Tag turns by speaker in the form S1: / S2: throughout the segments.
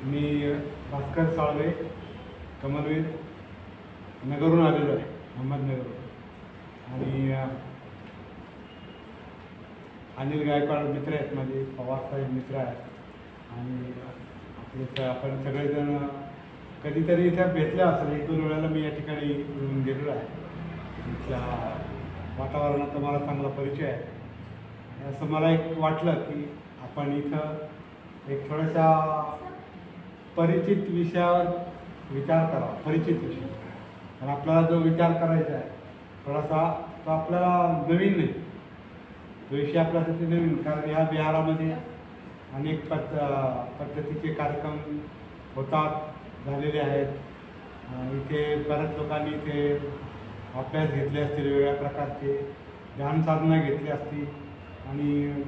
S1: मी भास्कर साळवे कमलवीर नगरहून आलेलो आहे, अहमदनगरहून. आणि अनिल गायकवाड मित्र आहेत माझे, पवारसाहेब मित्र आहेत. आणि आपले आपण सगळेजण कधीतरी इथं भेटले असेल. 1-2 वेळेला मी या ठिकाणी येऊन गेलेलो आहे. इथल्या वातावरणाचा मला चांगला परिचय आहे. असं मला एक वाटलं की आपण इथं एक थोड्याशा परिचित विषयावर विचार करावा. परिचित विषय, कारण आपल्याला जो विचार करायचा आहे थोडासा तो आपल्याला नवीन नाही, तो विषय आपल्यासाठी नवीन. कारण ह्या विहारामध्ये अनेक पद्धतीचे कार्यक्रम झालेले आहेत. इथे बऱ्याच लोकांनी इथे अभ्यास घेतले असतील, वेगळ्या प्रकारचे ध्यान साधना घेतली असतील आणि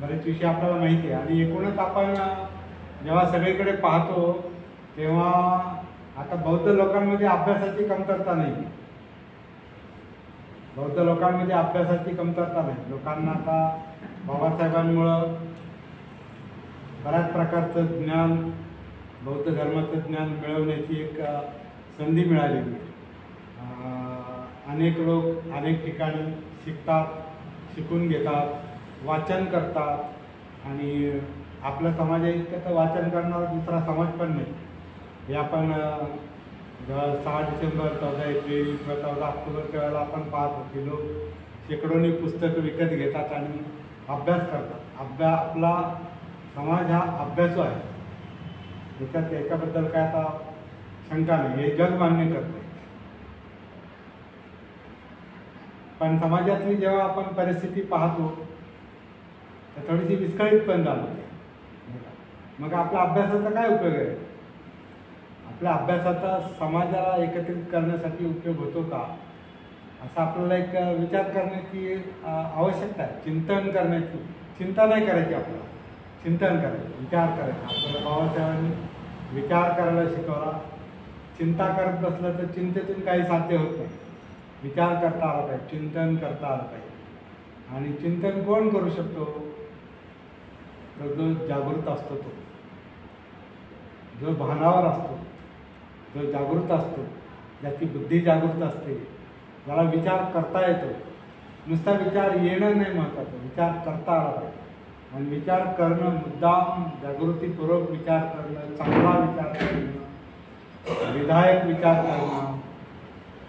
S1: बरेच विषय आपल्याला माहिती आहे. आणि एकूणच आपण जेव्हा सगळीकडे पाहतो तेव्हा आता बौद्ध लोकांमध्ये अभ्यासाची कमतरता नाही. बौद्ध लोकांमध्ये अभ्यासाची कमतरता नाही. लोकांना आता बाबासाहेबांमुळं बऱ्याच प्रकारचं ज्ञान, बौद्ध धर्माचं ज्ञान मिळवण्याची एक संधी मिळालेली आहे. अनेक लोक अनेक ठिकाणी शिकतात, शिकून घेतात, वाचन करतात. आणि आपल्या समाजाइतकं तर वाचन करणारा दुसरा समाज पण नाही. हे आपण 6 डिसेंबर, 14 एप्रिल किंवा 14 ऑक्टोबरच्या वेळेला आपण पाहतो की लोक शेकडोनी पुस्तकं विकत घेतात आणि अभ्यास करतात. आपला समाज हा अभ्यासू आहे, त्याच्याबद्दल काय आता शंका नाही, हे जग मान्य करते. पण समाजातली जेव्हा आपण परिस्थिती पाहतो तर थोडीशी विस्कळीत पण जाणवते. मग आपल्या अभ्यासाचा काय उपयोग आहे? आपल्या अभ्यासाचा समाजाला एकत्रित करण्यासाठी उपयोग होतो का, असा आपल्याला एक विचार करण्याची आवश्यकता आहे. चिंतन करण्याची, चिंता नाही करायची, आपल्याला चिंतन करायचं, विचार करायचा. आपल्याला बाबासाहेबांनी विचार करायला शिकवला. चिंता करत बसलं तर चिंतेतून काही साध्य होत नाही. विचार करता आला पाहिजे, चिंतन करता आलं पाहिजे. आणि चिंतन कोण करू शकतो? तर जो जागृत असतो, तो जो भानावर असतो, जो जागृत असतो, ज्याची बुद्धी जागृत असते, ज्याला विचार करता येतो. नुसता विचार येणं नाही महत्त्वाचं, विचार करता आला पाहिजे. आणि विचार करणं, मुद्दाम जागृतीपूर्वक विचार करणं, चांगला विचार करणं, विधायक विचार करणं,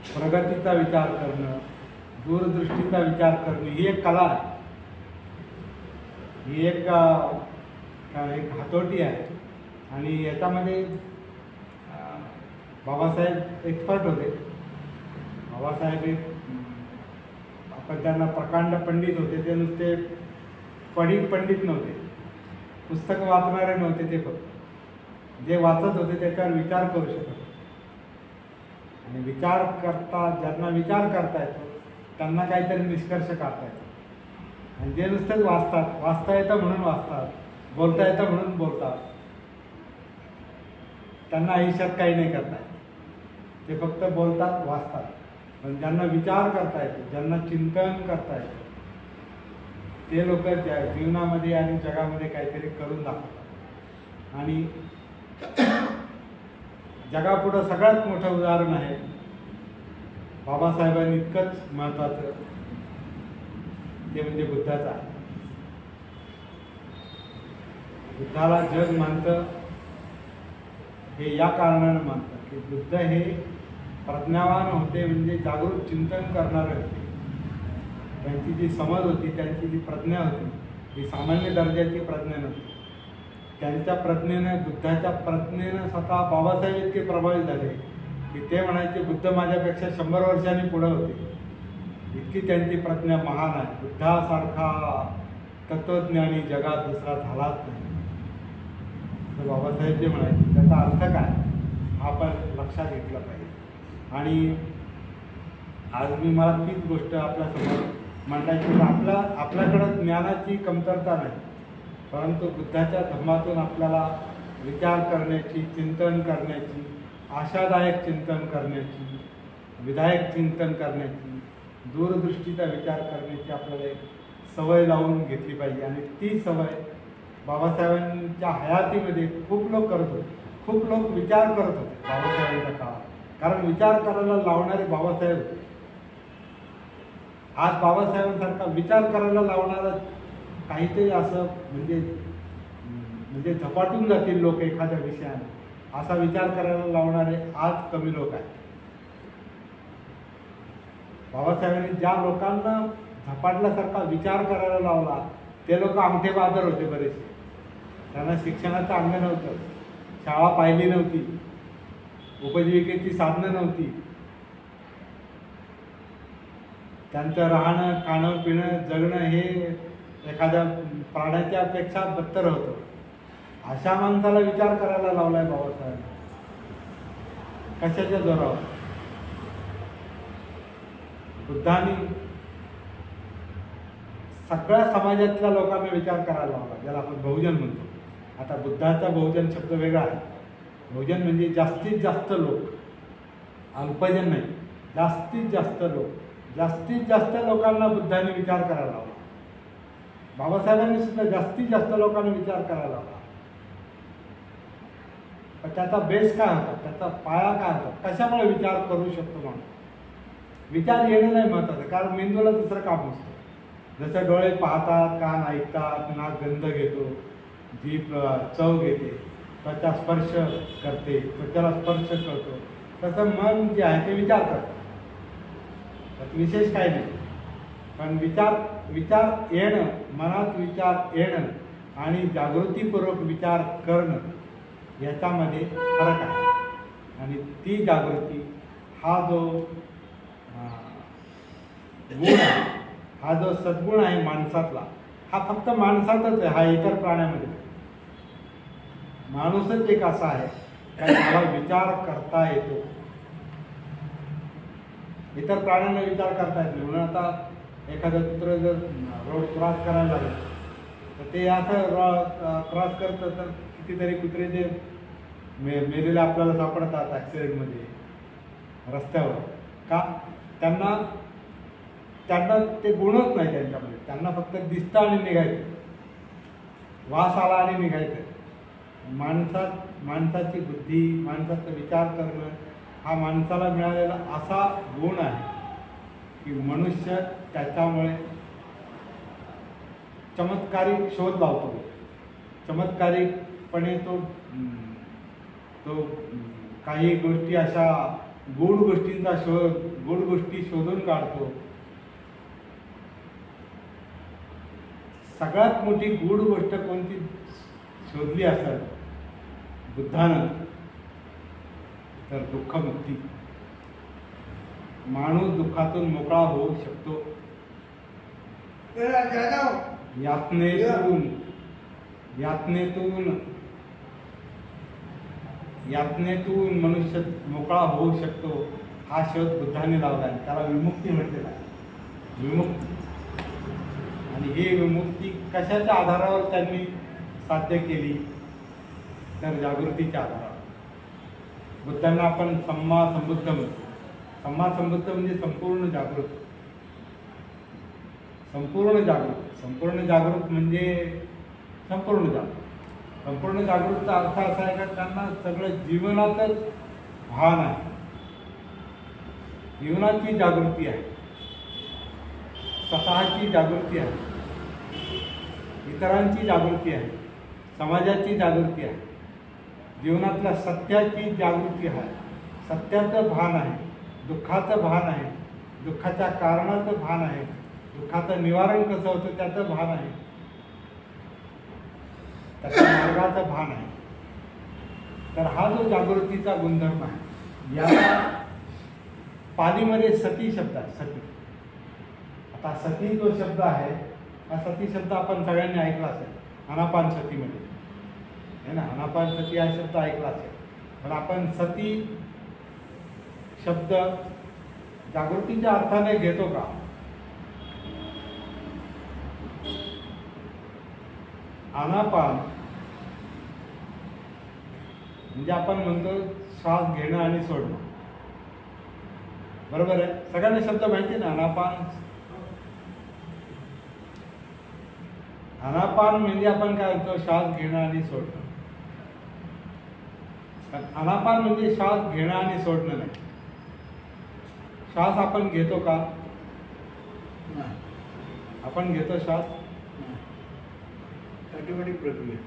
S1: प्रगतीचा विचार करणं, दूरदृष्टीचा विचार करणं, ही एक कला आहे. ही एक हातोटी आहे. आणि याच्यामध्ये बाबासाहेब एक्सपर्ट होते. बाबासाहेब आपण त्यांना प्रकांड पंडित होते. ते नुसते पंडित नव्हते, पुस्तकं वाचणारे नव्हते. ते फक्त जे वाचत होते त्याच्यावर विचार करू शकत. आणि विचार करता, ज्यांना विचार करता येतो त्यांना काहीतरी निष्कर्ष काढता येतो. आणि जे नुसतंच वाचतात, वाचता येतं म्हणून वाचतात, बोलता येतं म्हणून बोलतात, त्यांना आयुष्यात काही नाही करता येत. ते फक्त बोलतात, वाचतात. पण ज्यांना विचार करता येतो, ज्यांना चिंतन करता येतं, ते लोक जीवनामध्ये आणि जगामध्ये काहीतरी करून दाखवतात. आणि जगापुढं सगळ्यात मोठं उदाहरण आहे बाबासाहेबांनी इतकंच महत्त्वाचं, ते म्हणजे बुद्धाचं आहे. बुद्धाला जग मानतं हे या कारणानं मानतं की बुद्ध हे प्रज्ञावान होते, म्हणजे जागरूक चिंतन करणारे होते. त्यांची जी समज होती, त्यांची जी प्रज्ञा होती, ही सामान्य दर्जाची प्रज्ञा नव्हती. त्यांच्या प्रज्ञेनं, बुद्धाच्या प्रज्ञेनं स्वतः बाबासाहेब इतके प्रभावित झाले की ते म्हणायचे बुद्ध माझ्यापेक्षा 100 वर्षांनी पुढे होते. इतकी त्यांची प्रज्ञा महान आहे. बुद्धासारखा तत्त्वज्ञानी जगात दुसरा झालाच नाही. तर बाबासाहेब जे म्हणायचे त्याचा अर्थ काय हा आपण लक्षात घेतला पाहिजे. आणि आज मला तीच गोष्ट आपल्यासमोर मांडायची की आपल्याकडं ज्ञानाची कमतरता नाही, परंतु बुद्धाच्या धम्मातून आपल्याला विचार करण्याची, चिंतन करण्याची, आशादायक चिंतन करण्याची, विधायक चिंतन करण्याची, दूरदृष्टीचा विचार करण्याची आपल्याला एक सवय लावून घेतली पाहिजे. आणि ती सवय बाबासाहेबांच्या हयातीमध्ये खूप लोक करत होते, खूप लोक विचार करत होते बाबासाहेबांच्या काळात, कारण विचार करायला लावणारे बाबासाहेब होते. आज बाबासाहेबांसारखा विचार करायला लावणारा काहीतरी असं म्हणजे झपाटून जातील लोक एखाद्या विषयाने, असा विचार करायला लावणारे आज कमी लोक आहेत. बाबासाहेबांनी ज्या लोकांना झपाटल्यासारखा विचार करायला लावला ते लोक अंगठे बहादर होते बरेचसे. त्यांना शिक्षणाचं अंग नव्हतं, शाळा पाहिली नव्हती, उपजीविकेची साधनं नव्हती, त्यांचं राहणं खाणं पिणं जगणं हे एखाद्या प्राण्याच्या पेक्षा बत्तर होतं. अशा माणसाला विचार करायला लावलाय बाबासाहेबांनी. कशाच्या जोरावर? बुद्धांनी सगळ्या समाजातल्या लोकांना विचार करायला लावला, ज्याला आपण बहुजन म्हणतो. आता बुद्धाचा बहुजन शब्द वेगळा आहे. बहुजन म्हणजे जास्तीत जास्त लोक, अल्पजन नाही, जास्तीत जास्त लोक. जास्तीत जास्त लोकांना बुद्धांनी विचार करायला लावला. बाबासाहेबांनी सुद्धा जास्तीत जास्त लोकांना विचार करायला लावला. पण त्याचा बेस काय होता, त्याचा पाया काय होता, कशामुळे विचार करू शकतो माणूस? विचार येणं नाही महत्वाचं, कारण मेंदूला दुसरं काम नसतं. जसं डोळे पाहतात, कान ऐकतात, नाक गंध घेतो, जीभ चव घेते, त्वचा स्पर्श करते, त्वचाला स्पर्श करतो, तसं मन जे आहे ते विचार करतं. त्यात विशेष काही नाही. पण विचार येणं, मनात विचार येणं आणि जागृतीपूर्वक विचार करणं याच्यामध्ये फरक आहे. आणि ती जागृती, हा जो गुण आहे, हा जो सद्गुण आहे माणसातला, हा फक्त माणसातच आहे, हा इतर प्राण्यामध्ये नाही. माणूसच एक असा आहे की त्याला विचार करता येतो. इतर प्राण्यांना विचार करता येत नाही. म्हणून आता एखादं कुत्रं जर रोड क्रॉस करायला लागलं तर ते असं क्रॉस करतं, तर कितीतरी कुत्रे जे मेलेले आपल्याला सापडतात ॲक्सिडेंटमध्ये रस्त्यावर. का? त्यांना ते गुणच नाही त्यांच्यामध्ये. त्यांना फक्त दिसतं आणि निघायचं, वास आला आणि निघायचं. माणसाची बुद्धी, माणसाचा विचार करणं हा माणसाला मिळालेला असा गुण आहे की मनुष्य त्याच्यामुळे चमत्कारिक शोध लावतो. चमत्कारिकपणे तो काही गोष्टी अशा गूढ गोष्टी शोधून काढतो. सगळ्यात मोठी गूढ गोष्ट कोणती शोधली असेल बुद्धानं, तर दुःखमुक्ती. माणूस दुःखातून मोकळा होऊ शकतो. यातनेतून मनुष्य मोकळा होऊ शकतो, हा शोध बुद्धाने लावला आहे. त्याला विमुक्ती म्हटलेला आहे. विमुक्ती. आणि ही विमुक्ती कशाच्या आधारावर त्यांनी साध्य केली, तर जागृतीच्या आधारावर. बुद्धांना आपण सम्मा संबुद्ध म्हणतो. सम्मा संबुद्ध म्हणजे संपूर्ण जागृत. संपूर्ण जागृत म्हणजे संपूर्ण जागृतचा अर्थ असा आहे का त्यांना सगळं जीवनातच भान आहे. जीवनाची जागृती आहे, स्वतःची जागृती आहे, इतरांची जागृती आहे, समाजाची जागृती आहे, जीवनातल्या सत्याची जागृती आहे. सत्याचं भान आहे, दुःखाचं भान आहे, दुःखाच्या कारणाचं भान आहे, दुःखाचं निवारण कसं होतं त्याचं भान आहे, त्याच्या मार्गाचं भान आहे. तर हा जो जागृतीचा गुणधर्म आहे, याला पालीमध्ये सती शब्द आहे. सती. आता सती जो शब्द आहे, हा सती शब्द आपण सगळ्यांनी ऐकला असेल. आनापान सतीमध्ये है ना, आनापान सती हा शब्द ऐकला असेल. पण आपण सती शब्द जागृतीच्या अर्थाने घेतो का? आनापान म्हणजे आपण म्हणतो श्वास घेणं आणि सोडणं, बरोबर आहे. सगळ्यांना शब्द माहिती ना, आनापान. आनापान म्हणजे आपण काय म्हणतो, श्वास घेणं आणि सोडणं. पण आनापान म्हणजे श्वास घेणं आणि सोडणं नाही. श्वास आपण घेतो का? आपण घेतो श्वास?
S2: ऑटोमॅटिक प्रक्रिया.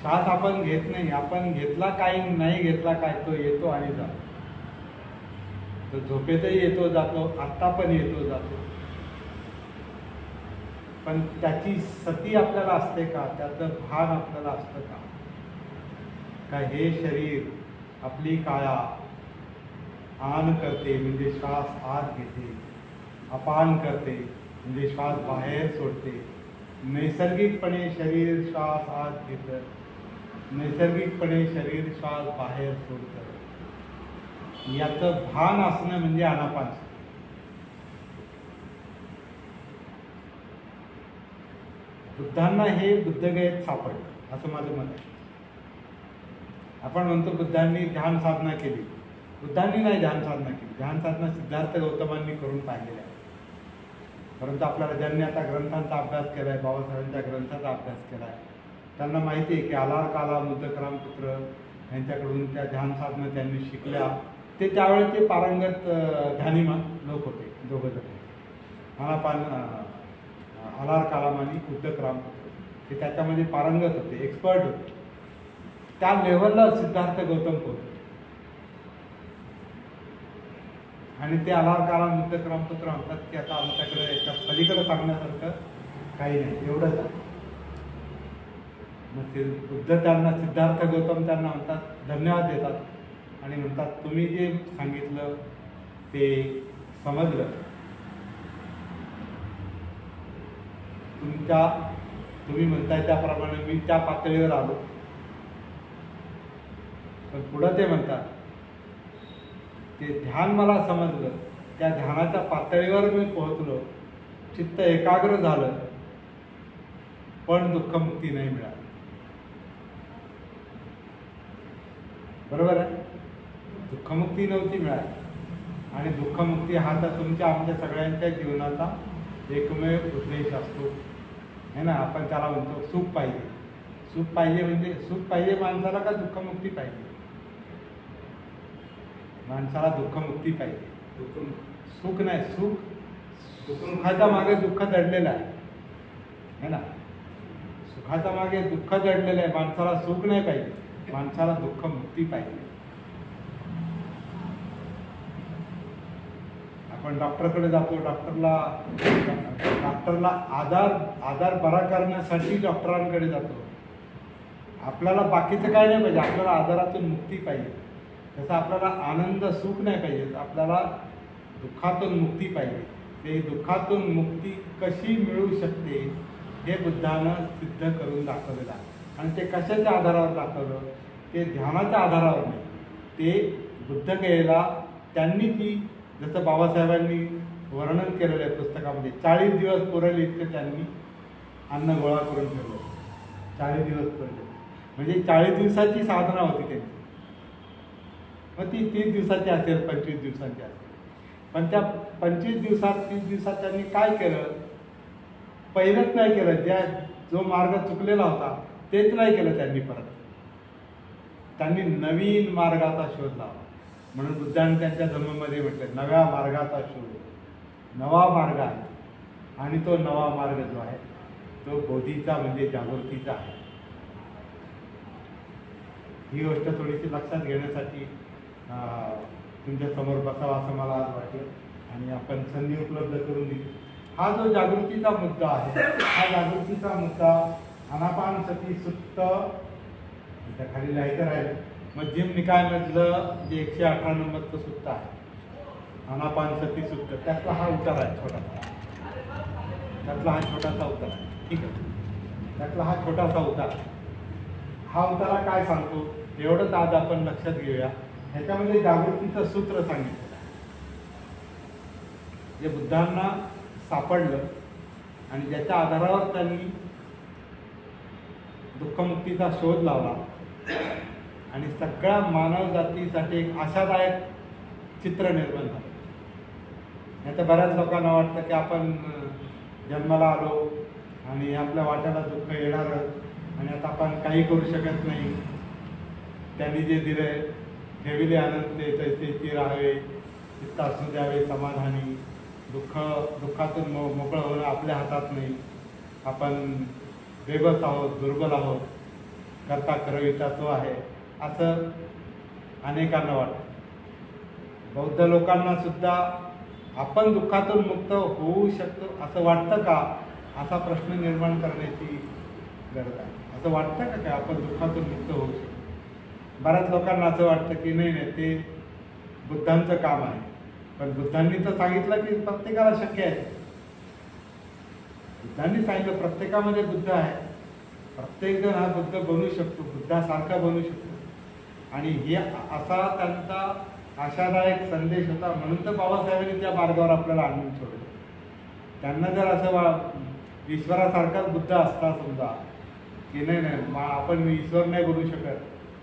S1: श्वास आपण घेत नाही. आपण घेतला काय, नाही घेतला काय, तो येतो आणि जातो. तो झोपेतही येतो जातो, आत्ता पण येतो जातो. पण त्याची सती आपल्याला असते का? त्याचं भान आपल्याला असतं का? का हे शरीर, आपली काया आन करते म्हणजे श्वास आत घेते, अपान करते म्हणजे श्वास बाहेर सोडते. नैसर्गिकपणे शरीर श्वास आत घेतं, नैसर्गिकपणे शरीर श्वास बाहेर सोडतं. याचं भान असणं म्हणजे आनापान. बुद्धांना हे बुद्धगयेत सापडलं असं माझं मत आहे. आपण म्हणतो बुद्धांनी ध्यान साधना केली. बुद्धांनी नाही ध्यान साधना केली. ध्यान साधना सिद्धार्थ गौतमांनी करून पाहिलेलं आहे. परंतु आपल्याला ज्यांनी आता ग्रंथांचा अभ्यास केला आहे, बाबासाहेबांच्या ग्रंथाचा अभ्यास केला आहे, त्यांना माहिती आहे की आलार काला मुद्दकरामपुत्र यांच्याकडून त्या ध्यान साधना त्यांनी शिकल्या. ते त्यावेळेचे पारंगत ध्यानीमान लोक होते, दोघं जण, आनापान आलार कालाम आणि मुद्दकरामपुत्र. ते त्याच्यामध्ये पारंगत होते, एक्सपर्ट होते. त्या लेवलला सिद्धार्थ गौतम होते. आणि ते आलार कालाम मुद्दकरामपुत्र म्हणतात की आता आमच्याकडे याच्या पलीकडे सांगण्यासारखं काही नाही, एवढंच आहे. मग ते बुद्ध त्यांना, सिद्धार्थ गौतम त्यांना म्हणतात, धन्यवाद देतात आणि म्हणतात तुम्ही जे सांगितलं ते समजलं. तुम्ही म्हणताय त्याप्रमाणे मी त्या पातळीवर आलो. पण पुढं ते म्हणतात ते ध्यान मला समजलं, त्या ध्यानाच्या पातळीवर मी पोहोचलो, चित्त एकाग्र झालं, पण दुःखमुक्ती नाही मिळाली. बरोबर आहे, दुःखमुक्ती नव्हती मिळाली. आणि दुःखमुक्ती हा तर तुमच्या आमच्या सगळ्यांच्या जीवनाचा एकमेव उद्देश असतो, है ना. आपण त्याला म्हणतो सुख पाहिजे. सुख पाहिजे म्हणजे सुख पाहिजे माणसाला का दुःखमुक्ती पाहिजे? माणसाला दुःखमुक्ती पाहिजे, सुख नाही. सुखाच्या मागे दुःख दडलेलं आहे ना. सुखाच्या मागे दुःख दडलेलं आहे. माणसाला सुख नाही पाहिजे, माणसाला दुःखमुक्ती पाहिजे. आपण डॉक्टरकडे जातो, डॉक्टरला आजार बरा करण्यासाठी डॉक्टरांकडे जातो. आपल्याला बाकीचं काय नाही पाहिजे, आपल्याला आजारातून मुक्ती पाहिजे. तसं आपल्याला आनंद सुख नाही पाहिजे, आपल्याला दुःखातून मुक्ती पाहिजे. ते दुःखातून मुक्ती कशी मिळू शकते हे बुद्धानं सिद्ध करून दाखवलेलं आहे. आणि ते कशाच्या आधारावर दाखवलं? ते ध्यानाच्या आधारावर नाही. ते बुद्धगयेला त्यांनी ती, जसं बाबासाहेबांनी वर्णन केलेलं आहे पुस्तकामध्ये, 40 दिवस पुरेल इतकं त्यांनी अन्न गोळा करून ठेवलं. 40 दिवस पुरेल म्हणजे 40 दिवसाची साधना होती त्यांची. मग ती 30 दिवसाची असेल, 25 दिवसांची असेल. पण त्या 25 दिवसात, 30 दिवसात त्यांनी काय केलं? पहिलंच नाही केलं. जो मार्ग चुकलेला होता तेच नाही केलं त्यांनी. परत त्यांनी नवीन मार्गाचा शोध लावला. म्हणून बुद्धांनी त्यांच्या धर्मामध्ये म्हटलं, नव्या मार्गाचा शोध. नवा मार्ग आहे आणि तो नवा मार्ग जो आहे तो बोधीचा म्हणजे जागृतीचा आहे. ही गोष्ट थोडीशी लक्षात घेण्यासाठी तुमच्या समोर बसावा असं मला आज वाटलं आणि आपण संधी उपलब्ध करून दिली. हा जो जागृतीचा मुद्दा आहे, हा जागृतीचा मुद्दा आनापान सती सुत्त त्या खाली लिहायचं राहिलं. मध्यम निकायमधलं जे 118 नंबरचं सुत्त आहे, आनापान सती सुत्त, त्यातला हा उतार आहे छोटासा. त्यातला हा छोटासा उतार आहे, ठीक आहे. त्यातला हा छोटासा उतार, हा उतारा काय सांगतो एवढंच आज आपण लक्षात घेऊया. ह्याच्यामध्ये जागृतीचं सूत्र सांगितलं आहे, जे बुद्धांना सापडलं आणि ज्याच्या आधारावर त्यांनी दुःखमुक्तीचा शोध लावला आणि सगळ्या मानव जातीसाठी एक आशादायक चित्र निर्माण झालं. नाही तर बऱ्याच लोकांना वाटतं की आपण जन्माला आलो आणि आपल्या वाट्याला दुःख येणारच आणि आता आपण काही करू शकत नाही. त्यांनी जे दिले ठेविले आनंद ते तैसेची राहावे, चित्त असू द्यावे समाधानी. दुःखातून मोकळं होणं आपल्या हातात नाही. आपण बेबस आहोत, दुर्बल आहोत, करता करविता तो आहे असं अनेकांना वाटतं. बौद्ध लोकांना सुद्धा आपण दुःखातून मुक्त होऊ शकतो असं वाटतं का, असा प्रश्न निर्माण करण्याची गरज आहे. असं वाटतं का काय आपण दुःखातून मुक्त होऊ शकतो? बऱ्याच लोकांना असं वाटतं की नाही नाही ते बुद्धांचं काम आहे. पण बुद्धांनी तर सांगितलं की प्रत्येकाला शक्य आहे. बुद्धांनी सांगितलं प्रत्येकामध्ये बुद्ध आहे, प्रत्येकजण हा बुद्ध बनू शकतो, बुद्धासारखा बनू शकतो. आणि हे असा त्यांचा आशादायक संदेश होता. म्हणून तर बाबासाहेबांनी त्या मार्गावर आपल्याला आणून सोडलं. त्यांना जर असं ईश्वरासारखाच बुद्ध असता समजा की नाही नाही आपण ईश्वर नाही बनू शकत,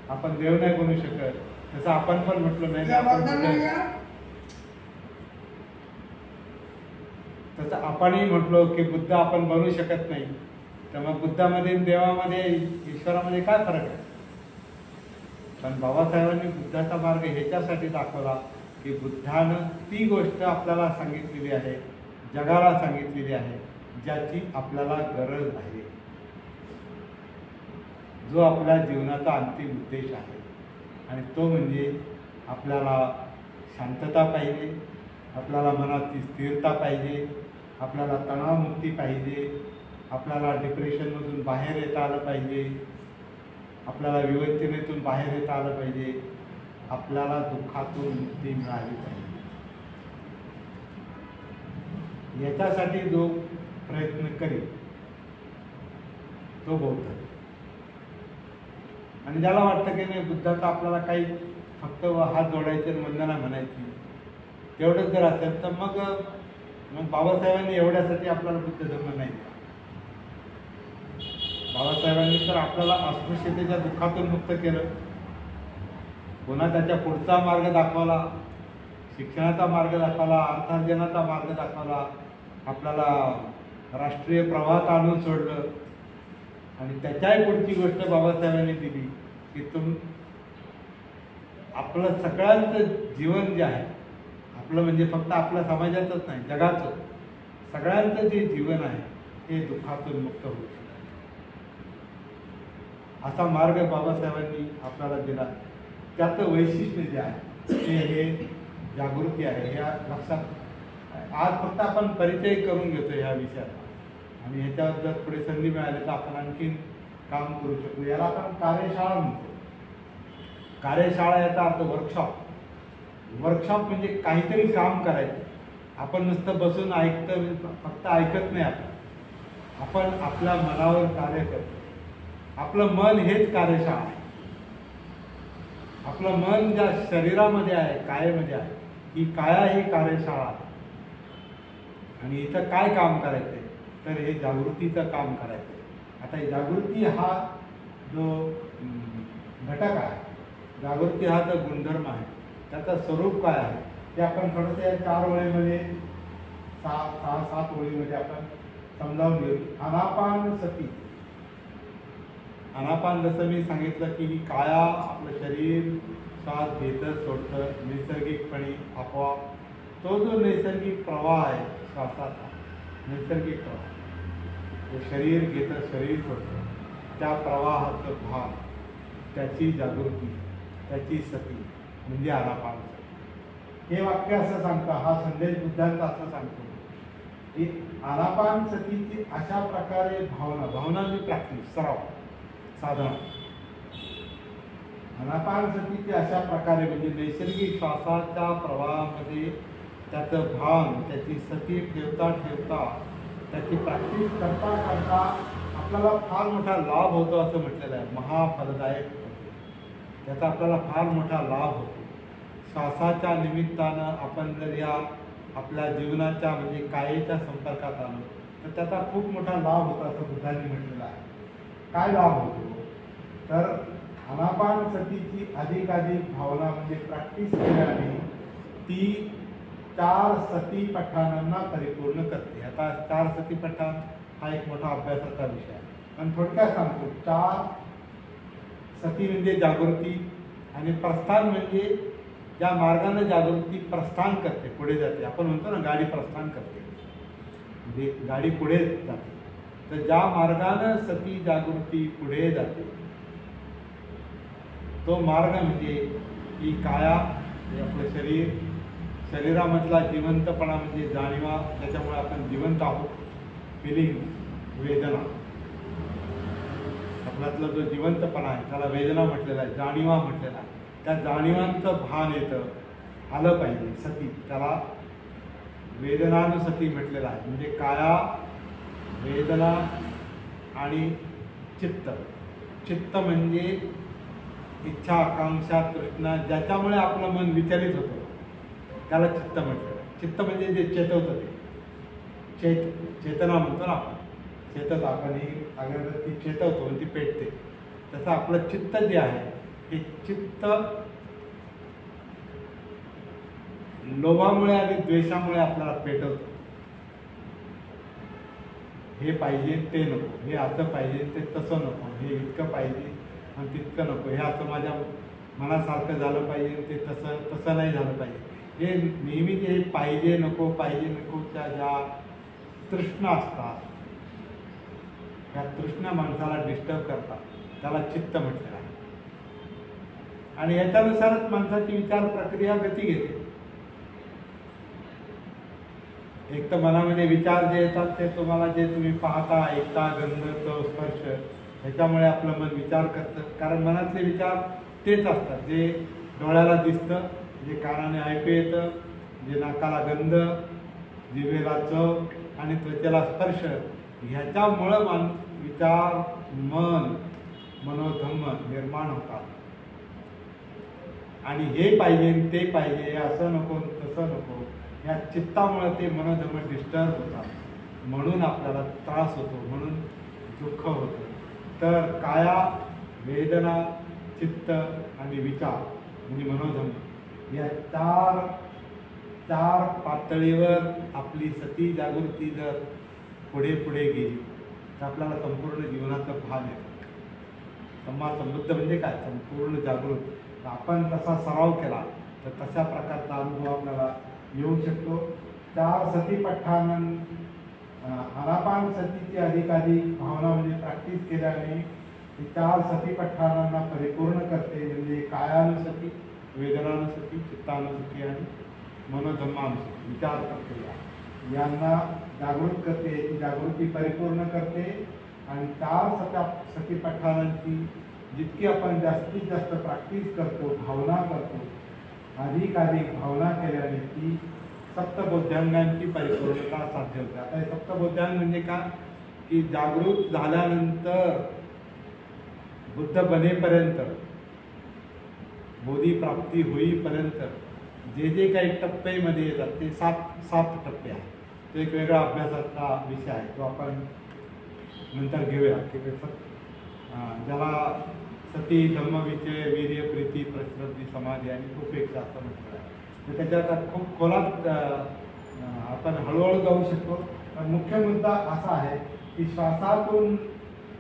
S1: आपण देव नाही बनू शकत, तसं आपण पण म्हटलो नाही आपण तसं आपणही म्हटलो की बुद्ध आपण बनू शकत नाही, तर मग बुद्धामध्ये देवामध्ये ईश्वरामध्ये काय फरक आहे? पण बाबासाहेबांनी बुद्धाचा मार्ग ह्याच्यासाठी दाखवला की बुद्धानं ती गोष्ट आपल्याला सांगितलेली आहे, जगाला सांगितलेली आहे, ज्याची आपल्याला गरज आहे, जो आपल्या जीवनाचा अंतिम उद्देश आहे. आणि तो म्हणजे आपल्याला शांतता पाहिजे, आपल्याला मनाची स्थिरता पाहिजे, आपल्याला तणावमुक्ती पाहिजे, आपल्याला डिप्रेशनमधून बाहेर येता आलं पाहिजे, आपल्याला विवंचनेतून बाहेर येता आलं पाहिजे, आपल्याला दुःखातून मुक्ती मिळाली पाहिजे. याच्यासाठी जो प्रयत्न करेल तो बौद्ध. आणि ज्याला वाटतं की नाही बुद्धाचा आपल्याला काही फक्त हात जोडायचे, वंदना म्हणायची, तेवढंच जर असेल तर मग बाबासाहेबांनी एवढ्यासाठी आपल्याला बुद्ध धर्म नाही दिला. बाबासाहेबांनी तर आपल्याला अस्पृश्यतेच्या दुःखातून मुक्त केलं, पुन्हा त्याच्या पुढचा मार्ग दाखवला, शिक्षणाचा मार्ग दाखवला, अर्थार्जनाचा मार्ग दाखवला, आपल्याला राष्ट्रीय प्रवाहात आणून सोडलं. आणि त्याच्याही पुढची गोष्ट बाबासाहेबांनी दिली की आपलं सगळ्यांचं जीवन जे आहे, आपलं म्हणजे फक्त आपल्या समाजाचंच नाही, जगाचं सगळ्यांचं जे जीवन आहे ते दुःखातून मुक्त होऊ शकतं. असा मार्ग बाबासाहेबांनी आपल्याला दिला. त्याचं वैशिष्ट्य जे आहे ते हे जागृती आहे. ह्या लक्षात आज फक्त आपण परिचय करून घेतो ह्या विषयाचा, आणि ह्याच्यावर जर पुढे संधी मिळाली तर आपण आणखीन काम करू शकतो. याला आपण कार्यशाळा म्हणतो. कार्यशाळा याचा अर्थ वर्कशॉप. वर्कशॉप म्हणजे काहीतरी काम करायचं. आपण नुसतं बसून फक्त ऐकत नाही. आपण आपल्या मनावर कार्य करतो. आपलं मन हेच कार्यशाळा आहे. आपलं मन ज्या शरीरामध्ये आहे, कायेमध्ये आहे, ही काया ही कार्यशाळा आहे. आणि इथं काय काम करायचंय तर हे जागृतीचं काम करायचं. आता जागृती हा जो घटक आहे, जागृती हा जो गुणधर्म आहे, त्याचं स्वरूप काय आहे ते आपण थोडंसं या 4 ओळीमध्ये 6-7 ओळीमध्ये आपण समजावून घेऊ. आनापान सती. आनापान जसं मी सांगितलं की ही काया आपलं शरीर श्वास घेतं सोडतं नैसर्गिकपणे आपोआप. तो जो नैसर्गिक प्रवाह आहे श्वासाचा, नैसर्गिक प्रवाह, तो शरीर घेतं शरीर सोडतं, त्या प्रवाहाचं भाग, त्याची जागृती, त्याची सती म्हणजे आनापान सती. हे वाक्य असं सांगतं, हा संदेश बुद्धांचा असं सांगतो की आनापान सतीची अशा प्रकारे भावना म्हणजे प्रॅक्टिस, सराव, साधना. आनापान सतीची अशा प्रकारे म्हणजे नैसर्गिक श्वासाच्या प्रवाहामध्ये त्याचं भान, त्याची सती ठेवता ठेवता, त्याची प्रॅक्टिस करता करता आपल्याला फार मोठा लाभ होतो असं म्हटलेलं आहे. महाफलदायक होतो, त्याचा आपल्याला फार मोठा लाभ होतो. श्वासाच्या निमित्तानं आपण जर या आपल्या जीवनाच्या म्हणजे कायेच्या संपर्कात आलो तर त्याचा खूप मोठा लाभ होतो असं बुद्धांनी म्हटलेलं आहे. काय लाभ होतो तर आनापान सतीची अधिकाधिक भावना म्हणजे प्रॅक्टिस केल्याने ती 4 सती पठाणांना परिपूर्ण करते. आता 4 सती पठाण हा एक मोठा अभ्यासाचा विषय आहे, पण थोडक्यात सांगतो. 4 सती म्हणजे जागृती, आणि प्रस्थान म्हणजे ज्या मार्गाने जागृती प्रस्थान करते, पुढे जाते. आपण म्हणतो ना गाडी प्रस्थान करते, म्हणजे गाडी पुढे जाते. तर ज्या मार्गाने सती जागृती पुढे जाते तो मार्ग म्हणजे ही काया, हे आपलं शरीर, शरीरामधला जिवंतपणा म्हणजे जाणीवा, त्याच्यामुळे आपण जिवंत आहोत. फिलिंग, वेदना, आपल्यातला जो जिवंतपणा आहे त्याला वेदना म्हटलेला आहे, जाणीवा म्हटलेला आहे. त्या जाणीवांचं भान येतं, आलं पाहिजे सती, त्याला वेदनानुसती म्हटलेलं आहे. म्हणजे काया, वेदना आणि चित्त. चित्त म्हणजे इच्छा, आकांक्षा, तृष्णा, ज्याच्यामुळे आपलं मन विचलित होतं त्याला चित्त म्हटलं. चित्त म्हणजे जे चेतवतं ते चेतना म्हणतो ना आपण. चेतत आपण ही अगरबत्ती चेतवतो आणि ती पेटते, तसं आपलं चित्त जे आहे हे चित्त लोभामुळे आणि द्वेषामुळे आपल्याला पेटवतं. हे पाहिजे ते नको, हे असं पाहिजे ते तसं नको, हे इतकं पाहिजे आणि तितकं नको, हे असं माझ्या मनासारखं झालं पाहिजे, ते तसं नाही झालं पाहिजे. हे नेहमी जे पाहिजे नकोच्या ज्या तृष्णा असतात त्या तृष्णा माणसाला डिस्टर्ब करतात, त्याला चित्त म्हटलेलं आहे. आणि याच्यानुसारच माणसाची विचार प्रक्रिया गती घेते. एक तर मनामध्ये विचार जे येतात ते तुम्हाला, जे तुम्ही पाहता, ऐकता, गंध, चव, स्पर्श, ह्याच्यामुळे आपलं मन विचार करतं. कारण मनातले विचार तेच असतात जे डोळ्याला दिसतं, जे कानाने ऐकू येतं, जे नाकाला गंध, जिभेला चव आणि त्वचेला स्पर्श, ह्याच्यामुळं विचार, मन, मनोधम्म निर्माण होतात. आणि हे पाहिजे ते पाहिजे, असं नको तसं नको, या चित्तामुळे ते मनोधर्म डिस्टर्ब होतात. म्हणून आपल्याला त्रास होतो, म्हणून दुःख होतं. तर काया, वेदना, चित्त आणि विचार म्हणजे मनोधर्म, या चार पातळीवर आपली सती जागृती जर पुढे पुढे गेली तर आपल्याला संपूर्ण जीवनाचं भान येतं. समृद्ध म्हणजे काय? संपूर्ण जागृत. आपण तसा सराव केला तर तशा प्रकारचा अनुभव आपल्याला येऊ शकतो. 4 सती पठाण, आनापान सतीची अधिकाधिक भावना म्हणजे प्रॅक्टिस केल्याने 4 सती पठाणांना परिपूर्ण करते. म्हणजे कायानुसती, वेदनानुसती, चित्तानुसती आणि मनोधम्मानुसती, विचार प्रक्रिया यांना जागृत करते, याची जागृती परिपूर्ण करते. आणि 4 सती पठाणांची जितकी आपण जास्तीत जास्त प्रॅक्टिस करतो, भावना करतो, अधिकाधिक भावना केल्याने ती सप्तबोध्यांगांची परिपूर्णता साध्य होते. आता हे सप्तबोध्यांग म्हणजे काय की जागृत झाल्यानंतर बुद्ध बनेपर्यंत, बोधी प्राप्ती होईपर्यंत जे जे काही टप्प्यामध्ये येतात ते 7 टप्पे आहेत. तो एक वेगळा अभ्यासाचा विषय आहे, तो आपण नंतर घेऊया. ज्याला सती, धम्मविचय, वीर्य, प्रीती, प्रश्रद्धी, समाधी आणि उपेक्षा असं म्हटलं आहे. तर त्याच्यात खूप खोलात आपण हळूहळू जाऊ शकतो. पण मुख्य मुद्दा असा आहे की श्वासातून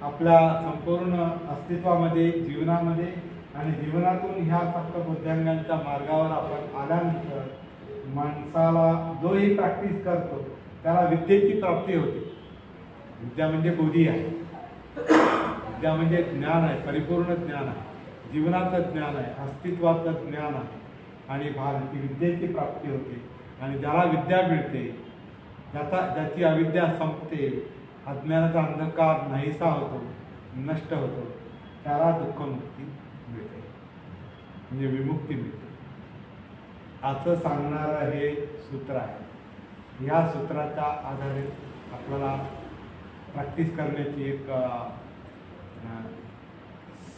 S1: आपल्या संपूर्ण अस्तित्वामध्ये, जीवनामध्ये आणि जीवनातून ह्या सप्तबोध्यांगांच्या मार्गावर आपण आल्यानंतर माणसाला जोही प्रॅक्टिस करतो त्याला विद्येची प्राप्ती होते. विद्या म्हणजे बोधी आहे, विद्या म्हणजे ज्ञान आहे, परिपूर्ण ज्ञान आहे, जीवनाचं ज्ञान आहे, अस्तित्वाचं ज्ञान आहे आणि ती विद्येची प्राप्ती होते. आणि ज्याला विद्या मिळते, ज्याची अविद्या संपते, अज्ञानाचा अंधकार नाहीसा होतो, नष्ट होतो, त्याला दुःखमुक्ती मिळते, म्हणजे विमुक्ती मिळते, असं सांगणारं हे सूत्र आहे. या सूत्राच्या आधारे आपल्याला प्रॅक्टिस करण्याची एक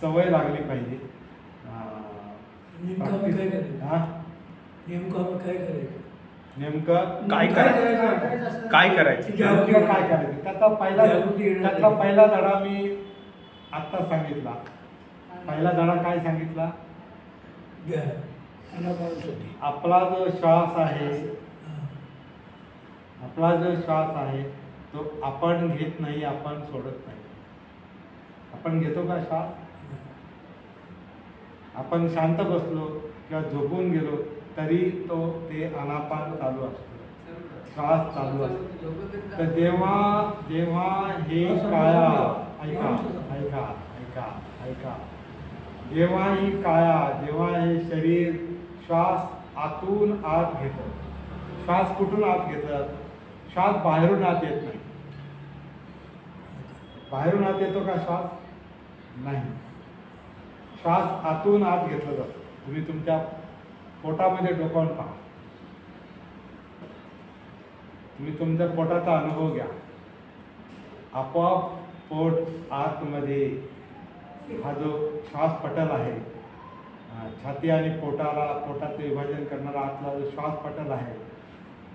S1: सवय लागली पाहिजे.
S2: नेमकं
S1: काय करायचं त्याचा पहिला धडा मी आत्ता सांगितला. पहिला धडा काय सांगितला? आपला जो श्वास आहे आपला जो श्वास आहे तो आपण घेत नाही, आपण सोडत नाही. आपण घेतो का श्वास? आपण शांत बसलो किंवा झोपून गेलो तरी ते आनापान चालू असतो, श्वास चालू असतो. तर जेव्हा जेव्हा हे काया, ऐका ऐका ऐका ऐका, जेव्हा ही काया, जेव्हा हे शरीर श्वास आतून आत घेतं, श्वास कुठून आत घेतात? श्वास बाहेरून आत येत नाही. बाहेरून आत येतो का श्वास? नाही. श्वास आतून आत घेतला जातो. तुम्ही तुमच्या पोटामध्ये डोकावून पहा, तुम्ही तुमच्या पोटाचा अनुभव घ्या. आपोआप पोट आतमध्ये, हा जो श्वास पटल आहे, छाती आणि पोटाचं विभाजन करणारा आतला जो श्वास पटल आहे,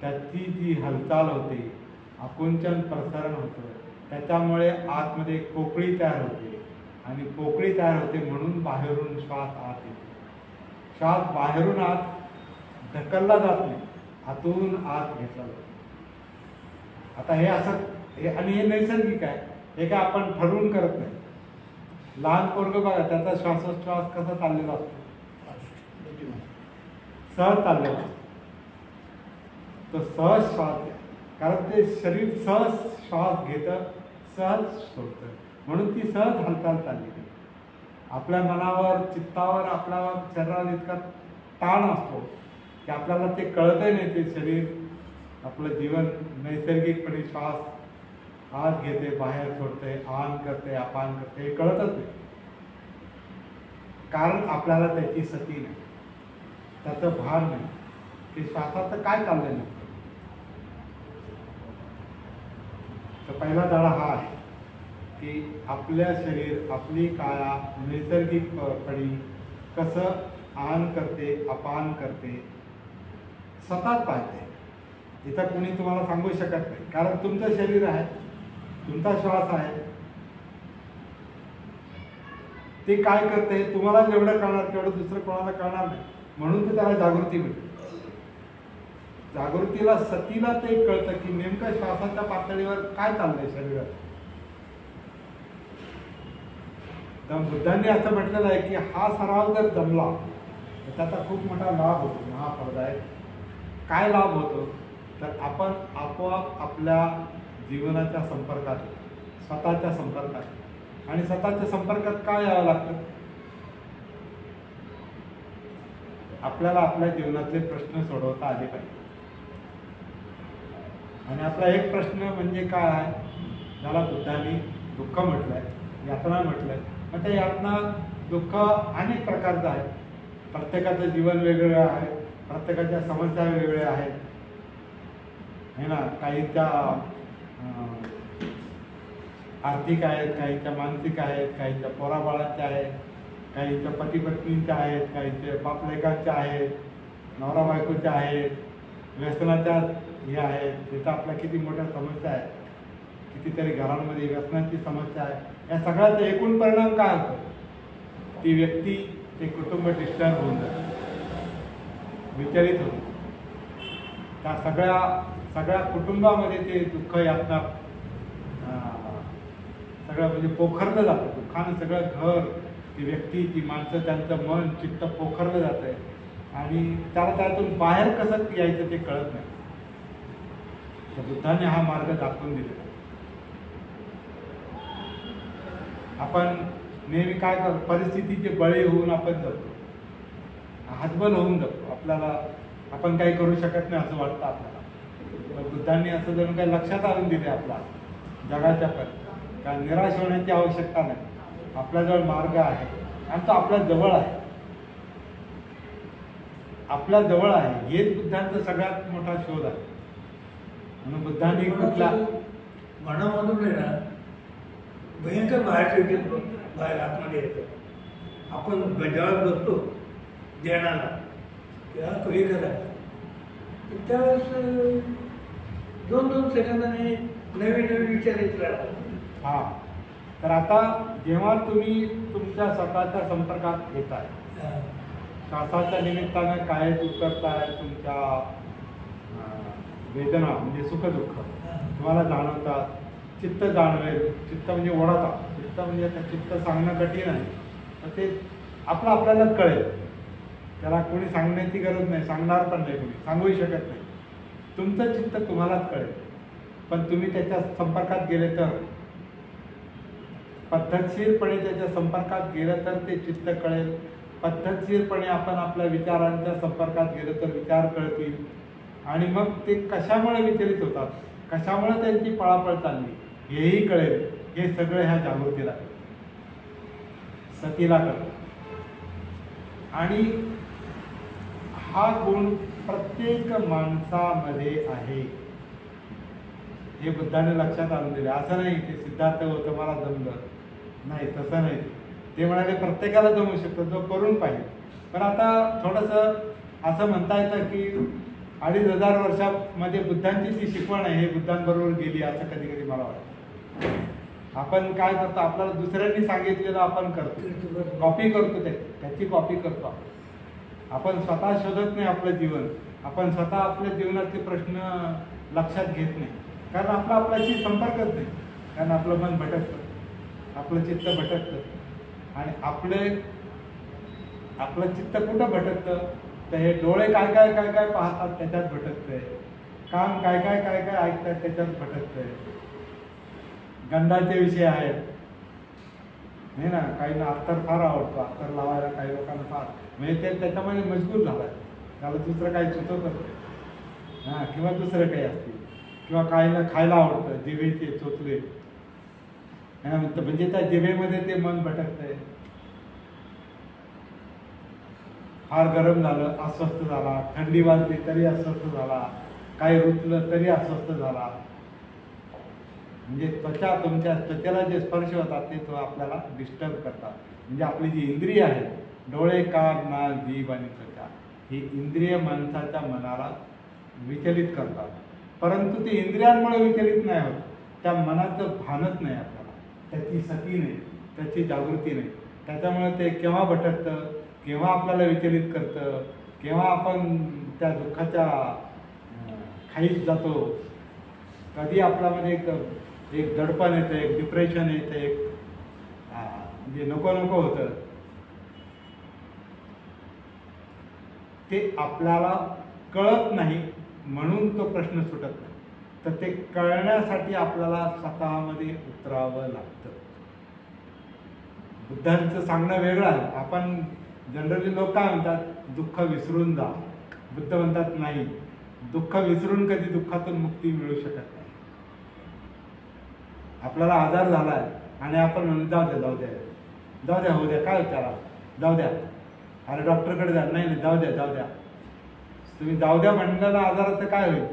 S1: त्याची जी हालचाल होते, आकुंचन प्रसारण होतं, त्याच्यामुळे आतमध्ये एक पोकळी तयार होते आणि पोकळी तयार होते म्हणून बाहेरून श्वास आत येतो. श्वास बाहेरून आत ढकलला जात नाही, आतून आत घेतला जातो. आता हे असं आणि हे नैसर्गिक आहे, हे काय आपण ठरवून करत नाही. लहान पोरगं बघा, त्याचा श्वासोच्छ्वास कसा चाललेला असतो, सहज चाललेला असतो. तो सहज श्वास, कारण ते शरीर सहज श्वास घेतं, सहज सोडतं, म्हणून ती सहज हालचाल चालली. आपल्या मनावर, चित्तावर, आपल्या शरीराला इतका ताण असतो की आपल्याला ते कळतही नाही. ते शरीर, आपलं जीवन नैसर्गिकपणे श्वास आत घेते, बाहेर सोडते, आन करते, अपान करते, हे कळतच नाही. कारण आपल्याला त्याची सती नाही, त्याचं भान नाही की श्वासाचं काय चाललंय नाही. तर पहिला धडा हा आहे की आपल्या शरीर, आपली काया नैसर्गिकपणे कसं आन करते, अपान करते, स्वतःच पाहते. इथं कोणी तुम्हाला सांगू शकत नाही, कारण तुमचं शरीर आहे, तुमचा श्वास आहे, ते काय करते तुम्हाला जेवढं कळणार तेवढं दुसरं कोणाला कळणार नाही. म्हणून तर त्याला जागृती मिळते. जागृतीला, सतीला ते कळतं की नेमकं श्वासाच्या पातळीवर काय चाललंय शरीरात. तर बुद्धांनी असं म्हटलेलं आहे की हा सराव जर जमला तर त्याचा खूप मोठा लाभ होतो, महाफलदायक. काय लाभ होतो? तर आपण आपोआप आपल्या जीवनाच्या संपर्कात, स्वतःच्या संपर्कात, आणि स्वतःच्या संपर्कात काय यावं लागतं? आपल्याला आपल्या जीवनातले प्रश्न सोडवता आले पाहिजे. आणि आपला एक प्रश्न म्हणजे काय आहे, ज्याला बुद्धांनी दुःख म्हटलंय, यातना म्हटलंय. मग त्या यातना, दुःख अनेक प्रकारचं आहे. प्रत्येकाचं जीवन वेगवेगळं आहे, प्रत्येकाच्या समस्या वेगवेगळ्या आहेत, है ना. काहीच्या आर्थिक आहेत, काहीच्या मानसिक आहेत, काहीच्या पोराबाळांच्या आहेत, काहीच्या पती पत्नींच्या आहेत, काहीचे बापलेकांच्या आहेत, नवरा बायकोच्या आहेत, व्यसनाच्या हे आहेत. तिथं आपल्या किती मोठ्या समस्या आहेत, कितीतरी घरांमध्ये व्यसनाची समस्या आहे. या सगळ्याचा एकूण परिणाम काय होतो? ती व्यक्ती, ते कुटुंब डिस्टर्ब होऊन जातं, विचलित होतं. त्या सगळ्या कुटुंबामध्ये ते दुःख, यातना सगळं म्हणजे पोखरलं जातं. दुःखानं सगळं घर, ती व्यक्ती, ती माणसं, त्यांचं मन, चित्त पोखरलं जात आहे आणि त्याला त्यातून बाहेर कसं यायचं ते कळत नाही. तर बुद्धाने हा मार्ग दाखवून दिलेला. आपण नेहमी काय करतो, परिस्थितीचे बळी होऊन आपण जगतो, हातबल होऊन जगतो. आपल्याला आपण काही करू शकत नाही असं वाटतं आपल्याला. बुद्धांनी असं जणू काही लक्षात आणून दिले आपला जगाच्या पण, कारण निराश होण्याची आवश्यकता नाही. आपल्याजवळ मार्ग आहे आणि तो आपल्या जवळ आहे, आपल्या जवळ आहे. हेच बुद्धांचा सगळ्यात मोठा शोध आहे. म्हणून बुद्धांनी कुठला
S2: मनामधून येणार भयंकर बाहेर आतमध्ये येतं. आपण गजाळत बसतो ध्यानाला किंवा तो हे करा, त्यावेळेस 2-2 सेकंदाने नवीन विचार येत राहतात.
S1: हा, तर आता जेव्हा तुम्ही तुमच्या स्वतःच्या संपर्कात येताय, श्वासाच्या निमित्तानं काय उतरताय, तुमच्या वेदना म्हणजे सुखदुःख तुम्हाला जाणवतात, चित्त जाणवेल. चित्त म्हणजे ओढाचा, चित्त म्हणजे आता चित्त सांगणं कठीण आहे, तर ते आपल्यालाच कळेल. त्याला कोणी सांगण्याची गरज नाही, सांगणार पण नाही, कोणी सांगूही शकत नाही. तुमचं चित्त तुम्हालाच कळेल. पण तुम्ही त्याच्या संपर्कात गेले तर, पद्धतशीरपणे त्याच्या संपर्कात गेलं तर ते चित्त कळेल. पद्धतशीरपणे आपण आपल्या विचारांच्या संपर्कात गेलो तर विचार कळतील. आणि मग ते कशामुळे विचलित होतात, कशामुळे त्यांची पळापळ चालली हेही कळेल. हे सगळं ह्या जागृतीला, सतीला कळतं. आणि हा गुण प्रत्येक माणसामध्ये आहे हे बुद्धाने लक्षात आणून दिले. असं नाही ते सिद्धार्थ होतं मला जमलं नाही, तसं नाही. ते म्हणाले प्रत्येकाला जमू शकतो जो करून पाहिजे. पण आता थोडंसं असं म्हणता येतं की 2500 वर्षामध्ये बुद्धांची जी शिकवण आहे हे बुद्धांबरोबर गेली, असं कधी कधी मला वाटतं. आपण काय करतो, आपल्याला दुसऱ्यांनी सांगितलेलं आपण करतो, कॉपी करतो, त्याची कॉपी करतो. आपण स्वतः शोधत नाही आपलं जीवन, आपण स्वतः आपल्या जीवनातले प्रश्न लक्षात घेत नाही. कारण आपल्याशी संपर्कच नाही. कारण आपलं मन भटकतं, आपलं चित्त भटकतं. आणि आपलं चित्त कुठं भटकतं, तर हे डोळे काय काय काय काय पाहतात त्याच्यात भटकतंय, कान काय काय काय काय ऐकतात त्याच्यात भटकतंय. गंधाचे विषय आहेत नाही ना, काहींना अत्तर फार आवडतो, अत्तर लावायला काही लोकांना फार, म्हणजे ते त्याच्यामध्ये मजबूर झालाय. त्याला दुसरं काही सुचवत असते हां, किंवा दुसरं काही असते, किंवा काहींना खायला आवडतं, जिभेचे चोचले म्हणजे त्या जिभेमध्ये ते मन भटकतंय. फार गरम झालं अस्वस्थ झाला, थंडी वाजली तरी अस्वस्थ झाला, काही रुतलं तरी अस्वस्थ झाला. म्हणजे तुमच्या त्वचेला जे स्पर्श होतात ते तो आपल्याला डिस्टर्ब करतात. म्हणजे आपली जी इंद्रिय आहेत, डोळे, कान, नाक, जीभ आणि त्वचा, ही इंद्रिय माणसाच्या मनाला विचलित करतात. परंतु ते इंद्रियांमुळे विचलित नाही होत, त्या मनाचं भानच नाही आपल्याला, त्याची सती नाही, त्याची जागृती नाही. त्याच्यामुळे ते केव्हा भटकतं, केव्हा आपल्याला विचलित करतं, केव्हा आपण त्या दुःखाच्या खाईत जातो. कधी आपल्यामध्ये एक दडपण येतं, एक डिप्रेशन येतं, एक म्हणजे नको नको होतं. ते आपल्याला कळत नाही म्हणून तो प्रश्न सुटत नाही. तर ते कळण्यासाठी आपल्याला स्वतःमध्ये उतरावं लागतं. बुद्धांचं सांगणं वेगळं आहे. आपण जनरली लोक काय म्हणतात, दुःख विसरून जा. बुद्ध म्हणतात नाही, दुःख विसरून कधी दुःखातून मुक्ती मिळू शकत नाही. आपल्याला आजार झालाय आणि आपण म्हणून जाऊ द्या जाऊ द्या जाऊ द्या, होऊ द्या, काय त्याला जाऊ द्या, अरे डॉक्टरकडे जा, नाही नाही जाऊ द्या जाऊ द्या. तुम्ही जाऊ द्या म्हणलेला आजाराचं काय होईल,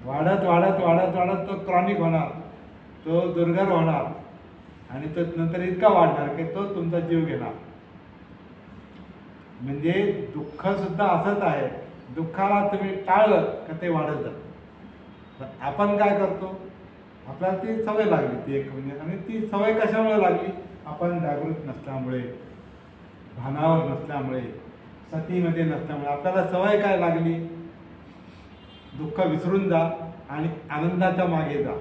S1: वाढत वाढत वाढत वाढत तो क्रॉनिक होणार, तो दुर्धर होणार आणि तो नंतर इतका वाढणार की तो तुमचा जीव घेणार. म्हणजे दुःख सुद्धा असंच आहे, दुःखाला तुम्ही टाळलं का ते वाढत जातं. आपण काय करतो, आपल्याला ती सवय लागली ती एक म्हणजे, आणि ती सवय कशामुळे लागली, आपण जागृत नसल्यामुळे, भानावर नसल्यामुळे, सतीमध्ये नसल्यामुळे. आपल्याला सवय काय लागली, दुःख विसरून जा आणि आनंदाच्या मागे जा.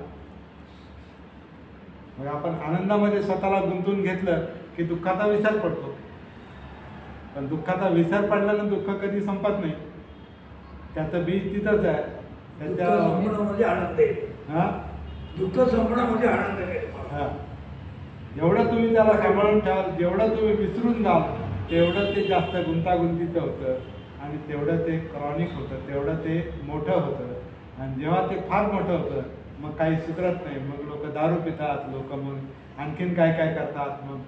S1: मग आपण आनंदामध्ये स्वतःला गुंतवून घेतलं की दुःखाचा विसर पडतो. पण दुःखाचा विसर पडल्यानं दुःख कधी संपत नाही, त्याचं बीज तिथंच आहे.
S2: दुःख संपणं म्हणजे आनंद आहे.
S1: हा,
S2: दुःख संपणं म्हणजे आनंद आहे.
S1: हा, जेवढं तुम्ही त्याला सांभाळून ठेवाल, जेवढं तुम्ही विसरून जाल, तेवढं ते जास्त गुंतागुंतीचं होतं आणि तेवढं ते क्रॉनिक होतं, तेवढं ते मोठं होतं. आणि जेव्हा ते फार मोठं होतं मग काही सुधरत नाही. मग लोक दारू पितात, लोक मग आणखीन काय काय करतात, मग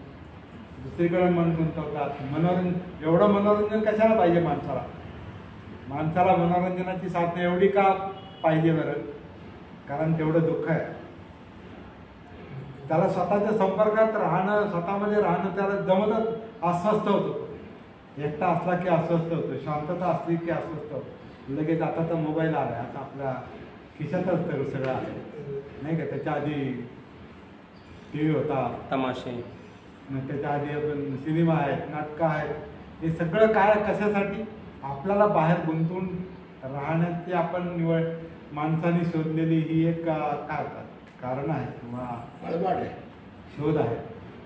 S1: दुसरीकडे मन गुंतवतात. एवढं मनोरंजन कशाला पाहिजे माणसाला, माणसाला मनोरंजनाची साधनं एवढी का पाहिजे बरं, कारण तेवढं दुःख आहे. त्याला स्वतःच्या संपर्कात राहणं, स्वतःमध्ये राहणं त्याला जमतच, अस्वस्थ होतो. एकटा असला की अस्वस्थ होतो, शांतता असली की अस्वस्थ होतो. लगेच आता तर मोबाईल आला, आता आपल्या खिशातच तर सगळं आहे नाही का. त्याच्या आधी टी व्ही होता,
S3: तमाशे,
S1: मग त्याच्या आधी आपण सिनेमा आहेत, नाटकं आहेत. हे सगळं काय कशासाठी, आपल्याला बाहेर गुंतून राहण्याची आपण माणसाने शोधलेली ही एक काय होतात कारण आहे किंवा
S2: बळबाट आहे.
S1: शोध आहे.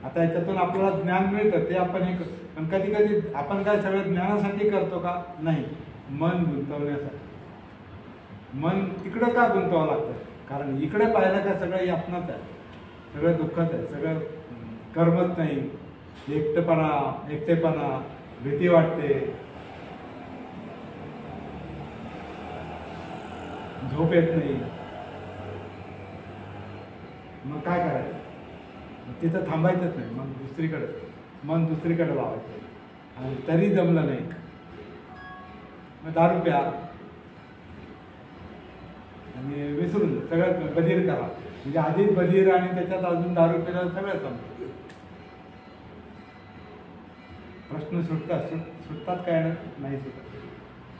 S1: आता याच्यातून आपल्याला ज्ञान मिळतं ते आपण हे पण कधी कधी आपण काय सगळं ज्ञानासाठी करतो का? नाही, मन गुंतवण्यासाठी. मन तिकडं का गुंतवावं लागतं? कारण इकडे पाहिलं का सगळं यातनाच आहे, सगळं दुःखच आहे, सगळं करमत नाही, एकटेपणा, भीती वाटते, झोप येत नाही. मग काय करायचं? तिथं थांबायचंच नाही, मन दुसरीकडे लावायचं. आणि तरी जमलं नाही मग दारू प्या आणि विसरून सगळं बधीर करा. म्हणजे आधीच बधीर आणि त्याच्यात अजून दारू पिल्यावर सगळं संपतं. प्रश्न सुटतात काय नाही सुटत.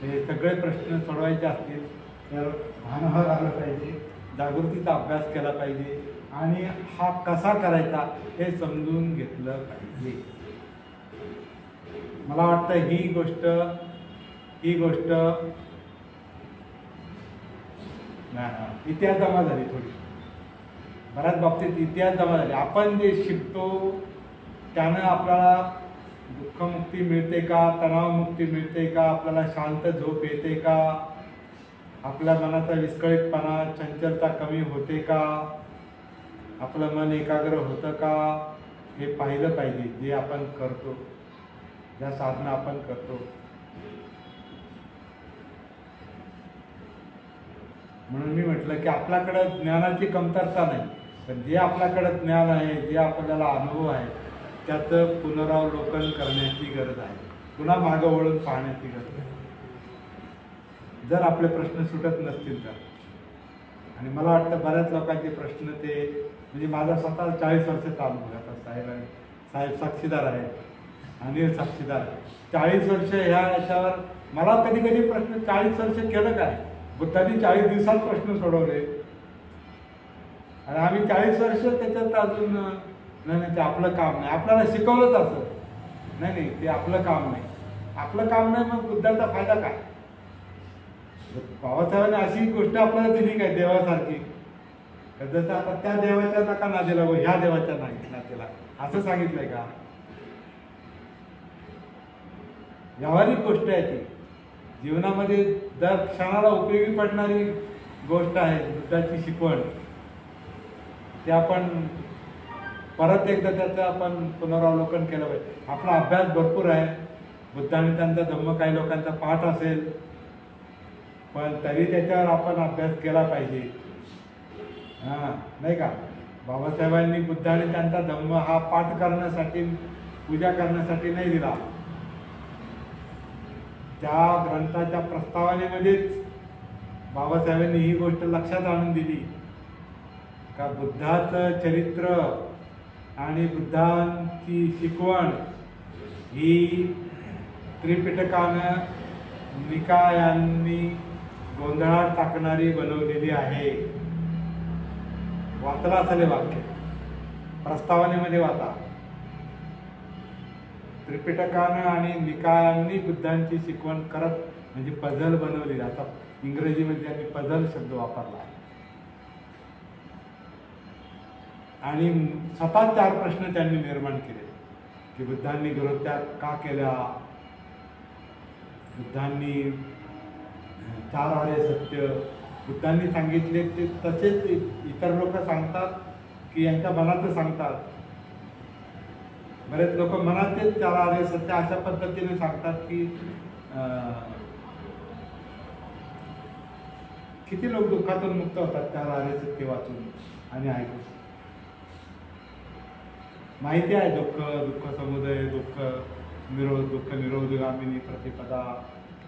S1: ते सगळे प्रश्न सोडवायचे असतील तर भानावर आलं पाहिजे, जागृतीचा अभ्यास केला पाहिजे आणि हा कसा करायचा हे समजून घेतलं पाहिजे. मला वाटतं ही गोष्ट इतिहास जमा झाली थोडी, बऱ्याच बाबतीत इतिहास जमा झाली. आपण जे शिकतो त्यानं आपल्याला दुःखमुक्ती मिळते का, तणावमुक्ती मिळते का, आपल्याला शांत झोप येते का, आपल्या मनाचा विस्कळीतपणा चंचलता कमी होते का, आपलं मन एकाग्र होतं का, हे पाहिलं पाहिजे. जे आपण करतो, ज्या साधना आपण करतो. म्हणून मी म्हटलं की आपल्याकडं ज्ञानाची कमतरता नाही, पण जे आपल्याकडं ज्ञान आहे, जे आपल्याला अनुभव आहे त्याचं पुनरावलोकन करण्याची गरज आहे, पुन्हा मागं वळून पाहण्याची गरज आहे. जर आपले प्रश्न सुटत नसतील तर. आणि मला वाटतं बऱ्याच लोकांचे प्रश्न ते म्हणजे माझा स्वतः 40 वर्षाचा अनुभव आहे. आता साहेब साक्षीदार आहेत, अनिल साक्षीदार आहे. 40 वर्ष याच्यावर मला कधी कधी प्रश्न 40 वर्ष केलं काय? बुद्धांनी 40 दिवसात प्रश्न सोडवले आणि आम्ही 40 वर्ष त्याच्यात अजून नाही ते आपलं काम नाही. आपल्याला शिकवलंच असं नाही ते आपलं काम नाही. मग बुद्धाचा फायदा काय? बाबासाहेबांनी अशी गोष्ट आपल्याला दिली काय देवासारखी? जसं आता त्या देवाच्या नका नादेला व ह्या देवाच्या नादेला असं सांगितलंय का? व्यावहारिक गोष्ट आहे ती, जीवनामध्ये दर क्षणाला उपयोगी पडणारी गोष्ट आहे बुद्धाची शिकवण. ते आपण परत एकदा त्याचं आपण पुनरावलोकन केलं पाहिजे. आपला अभ्यास भरपूर आहे, बुद्ध आणि त्यांचा धम्म काही लोकांचा पाठ असेल, पण तरी त्याच्यावर आपण अभ्यास केला पाहिजे. नाही का? बाबासाहेबांनी बुद्ध आणि त्यांचा धम्म हा पाठ करण्यासाठी, पूजा करण्यासाठी नाही दिला. त्या ग्रंथाच्या प्रस्तावनेमध्येच बाबासाहेबांनी ही गोष्ट लक्षात आणून दिली का बुद्धाचं चरित्र आणि बुद्धांची शिकवण ही त्रिपिटकानं निकायांनी गोंधळात टाकणारी बनवलेली आहे. वाचला असेल वाक्य, प्रस्तावनेमध्ये वाचा. त्रिपिटकानं आणि निकायांनी बुद्धांची शिकवण करत म्हणजे पझल बनवली. आता इंग्रजीमध्ये त्यांनी पझल शब्द वापरला आणि स्वतः 4 प्रश्न त्यांनी निर्माण केले की बुद्धांनी गृहत्याग का केला, बुद्धांनी 4 आर्य सत्य बुद्धांनी सांगितले ते तसेच इतर लोक सांगतात की यांच्या मनाचं सांगतात. बरेच लोक मनाचेच 4 आर्य सत्य अशा पद्धतीने सांगतात की किती लोक दुःखातून मुक्त होतात 4 आर्य सत्य वाचून आणि ऐकून. माहिती आहे दुःख समुदय, दुःख निरोधगामिनी प्रतिपदा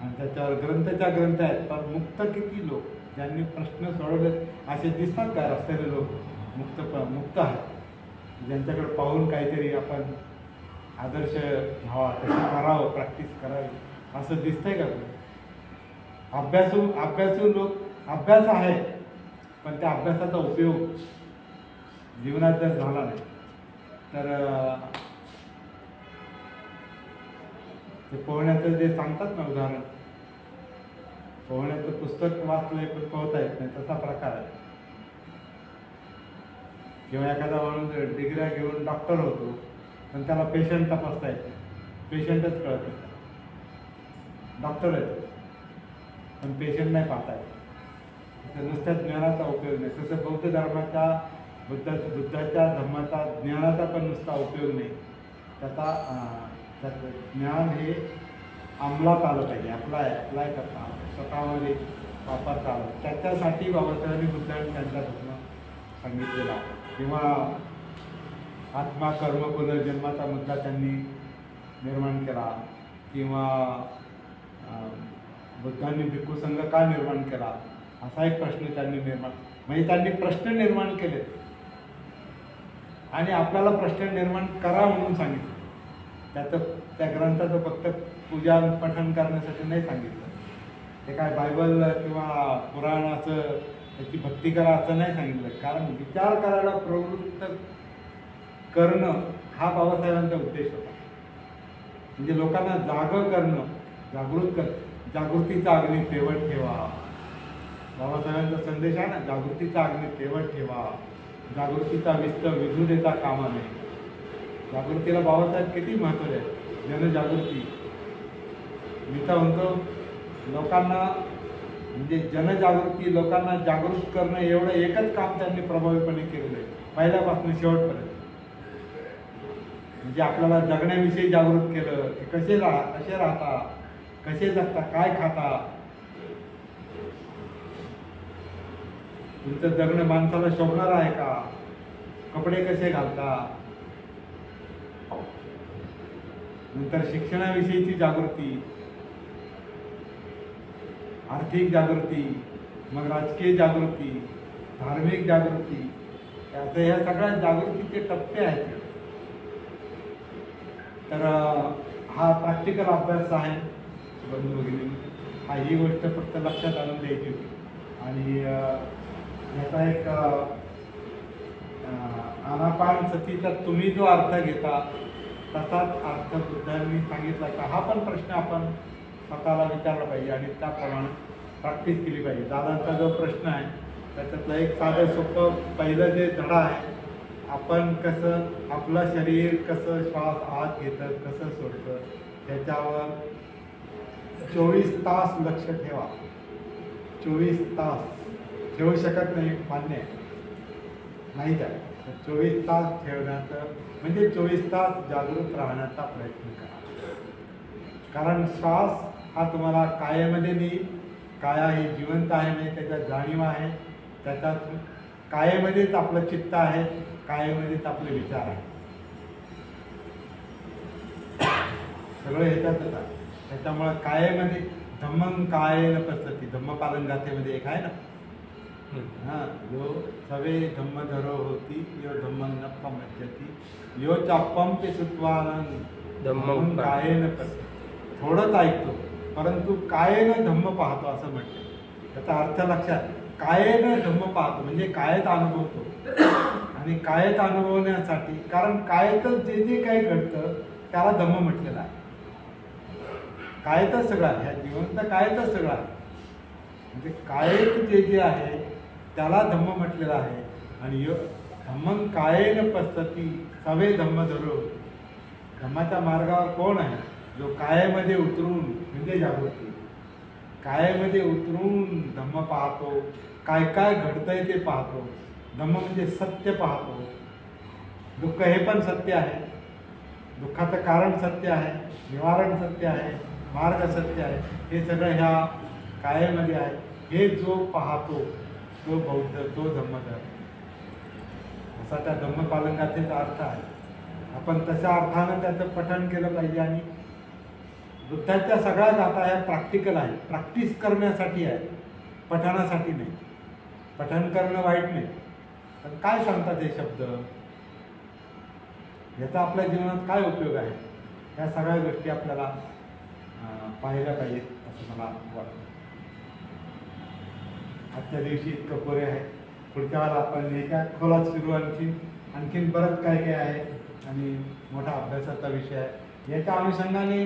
S1: आणि त्याच्यावर ग्रंथ आहेत. पण मुक्त किती लोक ज्यांनी प्रश्न सोडवले असे दिसतात का रस्त्याने लोक मुक्त आहेत, ज्यांच्याकडे पाहून काहीतरी आपण आदर्श व्हावा, तसं करावं, प्रॅक्टिस करावी असं दिसतंय का? अभ्यासू लोक अभ्यास आहे पण त्या अभ्यासाचा उपयोग जीवनात जर झाला नाही तर ते पोहण्याचं जे सांगतात ना उदाहरण पोहण्याचं पुस्तक वाचलंय पण पोहता येत नाही, तसा प्रकार आहे. किंवा एखादा माणूस डिग्र्या घेऊन डॉक्टर होतो पण त्याला पेशंट तपासता येत नाही, पेशंटच कळत नाही. डॉक्टर येतो पण पेशंट नाही पाहता येत. तसं नुसत्या ज्ञानाचा उपयोग नाही. तसं बौद्ध धर्माच्या बुद्धाच्या धर्माचा ज्ञानाचा पण नुसता उपयोग नाही. त्याचं ज्ञान हे अंमलात आलं पाहिजे, अप्लाय करता स्वतःमध्ये वापरता आलं. त्याच्यासाठी बाबासाहेबांनी बुद्धांनी त्यांचा धर्म सांगितलेला. किंवा आत्मा कर्म पुनर्जन्माचा मुद्दा त्यांनी निर्माण केला. किंवा बुद्धांनी भिक्खू संघ का निर्माण केला असा एक प्रश्न त्यांनी त्यांनी प्रश्न निर्माण केले आणि आपल्याला प्रश्न निर्माण करा म्हणून सांगितलं. त्या ग्रंथाचं फक्त पूजा पठण करण्यासाठी नाही सांगितलं. ते काय बायबल किंवा पुराणाचं त्याची भक्ती करा असं नाही सांगितलं. कारण विचार करायला प्रवृत्त करणं हा बाबासाहेबांचा उद्देश होता. म्हणजे लोकांना जागं करणं, जागृत करणं. जागृतीचा अग्नी तेवत ठेवा, बाबासाहेबांचा संदेश आहे ना, जागृतीचा अग्नी तेवत ठेवा, जागृतीचा विस्त विझू देता कामा नये. जागृतीला बाबासाहेब किती महत्त्व आहे. जनजागृती मी तर म्हणतो लोकांना, म्हणजे जनजागृती, लोकांना जागृत करणं एवढं एकच काम त्यांनी प्रभावीपणे केलेलं आहे पहिल्यापासून शेवटपर्यंत. म्हणजे आपल्याला जगण्याविषयी जागृत केलं की कसे राहता, कसे जगता, काय खाता, तुमचं जगणं माणसाला शोभणार आहे का, कपडे कसे घालता. नंतर शिक्षणाविषयीची जागृती, आर्थिक जागृती, मग राजकीय जागृती, धार्मिक जागृती, त्याचे ह्या सगळ्या जागृतीचे टप्पे आहेत. तर हा प्रॅक्टिकल अभ्यास आहे बंधू भगिनी. ही गोष्ट फक्त लक्षात आणून द्यायची होती. आणि याचा एक आनापानसतीचा तुम्ही जो अर्थ घेता तसाच अर्थ बुद्धांनी सांगितला का, हा पण प्रश्न आपण स्वतःला विचारला पाहिजे आणि त्याप्रमाणे प्रॅक्टिस केली पाहिजे. दादांचा जो प्रश्न आहे त्याच्यातलं एक साधं सोपं पहिलं जे धडा आहे, आपण कसं आपलं शरीर कसं श्वास आत घेतं कसं सोडतं त्याच्यावर 24 तास लक्ष ठेवा. 24 तास ठेवू शकत नाही, मान्य आहे, नाही काय. 24 तास ठेवण्याचं म्हणजे 24 तास जागृत राहण्याचा प्रयत्न करा. कारण श्वास हा तुम्हाला कायेमध्ये नेईल. काया ही जिवंत आहे, म्हणजे त्याच्यात जाणीव आहे, त्याच्यात कायेमध्येच आपलं चित्त आहे, कायेमध्येच आपले विचार आहे, सगळं ह्याच्यातच आहे. त्याच्यामुळं कायेमध्ये धम्मं कायेन पसती, धम्मपालन गाथेमध्ये एक आहे ना, यो सवे धम्मधरो होती यो धम्मं न पमज्जति यो चाप्पम ते सुत्वानं धम्मं कायेन पसती. थोडंच ऐकतो परंतु कायेनं धम्म पाहतो असं म्हटलं. त्याचा अर्थ लक्षात, कायेनं धम्म पाहतो म्हणजे कायेत अनुभवतो. आणि कायेत अनुभवण्यासाठी, कारण कायेतच जे जे काही घडतं त्याला धम्म म्हटलेलं आहे. कायेतच सगळं आहे, ह्या जिवंत कायेतच सगळं आहे. म्हणजे कायेत जे जे आहे त्याला धम्म म्हटलेलं आहे. आणि धम्मं कायेन पसती सवे धम्म धरो. धम्माच्या मार्गावर कोण आहे, जो कायेमध्ये उतरून, म्हणजे जागृती, कायेमध्ये उतरून धम्म पाहतो, काय काय घडतंय ते पाहतो. धम्म म्हणजे सत्य पाहतो. दुःख हे पण सत्य आहे, दुःखाचं कारण सत्य आहे, निवारण सत्य आहे, मार्ग सत्य आहे. हे सगळं ह्या कायेमध्ये आहे. हे जो पाहतो तो बौद्ध, तो धम्मधर, असा त्या धम्मपालनाचा अर्थ आहे. आपण तशा अर्थानं त्याचं पठण केलं पाहिजे. आणि बुद्धाच्या सगळ्या गाथा ह्या प्रॅक्टिकल आहे, प्रॅक्टिस करण्यासाठी आहे, पठणासाठी नाही. पठण करणं वाईट नाही, पण काय सांगतात हे शब्द, याचा आपल्या जीवनात काय उपयोग आहे, या सगळ्या गोष्टी आपल्याला पाहायला पाहिजेत असं मला वाटतं. आजच्या दिवशी इतकं पुरे आहे. पुढच्या वेळेला आपण एका खोलात सुरू आणखीन बरंच काय काय आहे आणि मोठा अभ्यासाचा विषय आहे. याच्या अनुषंगाने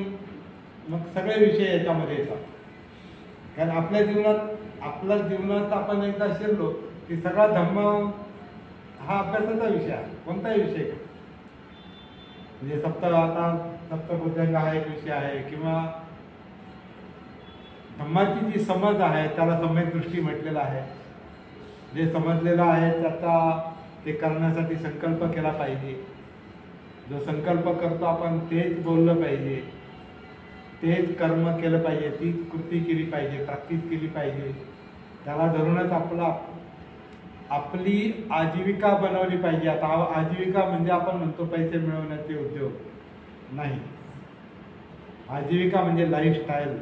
S1: मग सगळे विषय याच्यामध्ये येतात. कारण आपल्या जीवनात आपण एकदा शिरलो की सगळा धम्म हा अभ्यासाचा विषय आहे. कोणताही विषय म्हणजे सप्तबोधंग हा एक विषय आहे किंवा धम्माची जी समज आहे त्याला सम्यक दृष्टी म्हटलेलं आहे. जे समजलेलं आहे त्याचा ते करण्यासाठी संकल्प केला पाहिजे. जो संकल्प करतो आपण तेच बोललं पाहिजे, तेच कर्म केलं पाहिजे, तीच कृती केली पाहिजे, प्रॅक्टिस केली पाहिजे. त्याला धरूनच आपली आजीविका बनवली पाहिजे. आता आजीविका म्हणजे आपण म्हणतो पैसे मिळवण्याचे उद्योग नाही. आजीविका म्हणजे लाईफस्टाईल,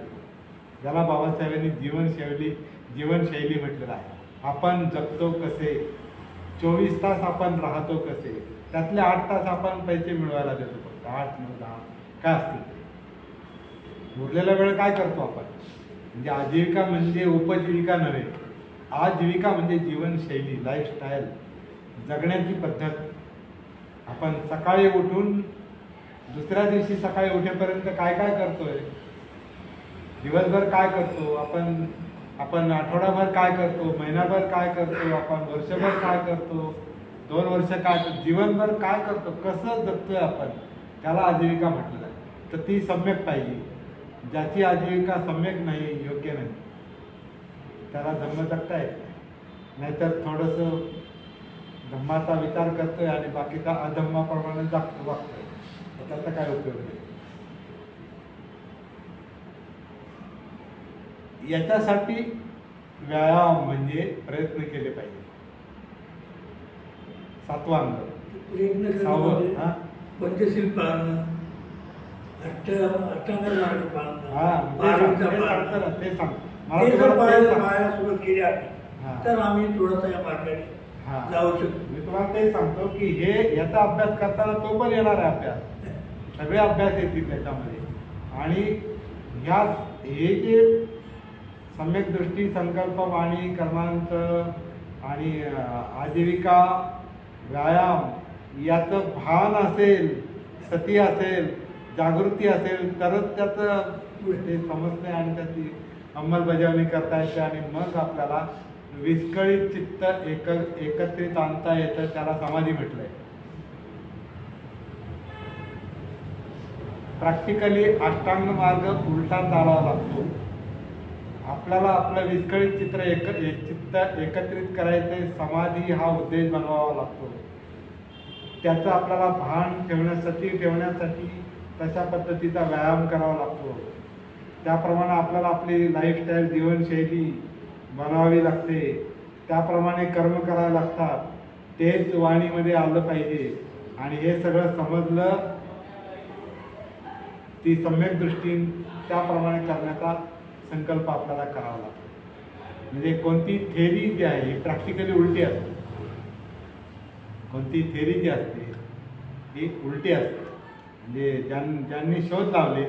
S1: ज्याला बाबासाहेबांनी जीवनशैली म्हटलेलं आहे. आपण जगतो कसे, 24 तास आपण राहतो कसे, त्यातले 8 तास आपण पैसे मिळवायला देतो. फक्त 8, 9, 10 काय असतील उरलेला वेळ काय करतो आपण. म्हणजे आजीविका म्हणजे उपजीविका नव्हे. आजीविका म्हणजे जीवनशैली, लाईफस्टाईल, जगण्याची पद्धत. आपण सकाळी उठून दुसऱ्या दिवशी सकाळी उठेपर्यंत काय काय करतोय, दिवसभर काय करतो आपण आठवडाभर काय करतो, महिनाभर काय करतो, आपण वर्षभर काय करतो, 2 वर्ष काय करतो, जीवनभर काय करतो, कसं जगतोय आपण, त्याला आजीविका म्हटलं आहे. तर ती सम्यक पाहिजे. ज्याची आजीविका सम्यक नाही, योग्य नाही, त्याला धम्म जगता येत नाही. नाहीतर थोडंसं धम्माचा विचार करतोय आणि बाकीचा अधम्माप्रमाणे वागतोय, त्याचा काय उपयोग नाही. याच्यासाठी व्यायाम म्हणजे प्रयत्न केले पाहिजे. 7वं अंग
S2: प्रयत्न करणं, पंचशील पाळणं, अष्टांग मार्ग पाळणं,
S1: ते सांग
S2: ते जर पाळायला सुरुवात केली तर आम्ही थोडासा या मार्गाने जाऊ शकतो.
S1: मी तुम्हाला ते सांगतो की याचा अभ्यास करताना तो पण येणार आहे अभ्यास, सगळे अभ्यास येतील त्याच्यामध्ये. आणि हे जे सम्यक दृष्टी, संकल्प, वाणी, कर्मांत आणि आजीविका, व्यायाम याचं भान असेल, सती असेल, जागृती असेल तरच त्याचं ते समजते आणि त्याची अंमलबजावणी करता येते. आणि मग आपल्याला विस्कळीत चित्त एकत्रित आणता येतं. त्याला समाधी म्हटलंय. प्रॅक्टिकली अष्टांग मार्ग उलटा चालावा लागतो. आपल्याला आपलं विस्कळीत चित्त एकत्रित करायचे, समाधी हा उद्देश बनवावा लागतो. त्याचं आपल्याला भान ठेवण्यासाठी तशा पद्धतीचा व्यायाम करावा लागतो. त्याप्रमाणे आपल्याला आपली लाईफस्टाईल, जीवनशैली बनवावी लागते. त्याप्रमाणे कर्म करावे लागतात. तेच वाणीमध्ये आलं पाहिजे. आणि हे सगळं समजलं ती सम्यक दृष्टी त्याप्रमाणे करण्याचा संकल्प आपल्याला करावा लागतो. म्हणजे कोणती थेरी जी आहे ही प्रॅक्टिकली उलटी असते. कोणती थेरी जी असते ही उलटी असते. म्हणजे ज्यांनी शोध लावले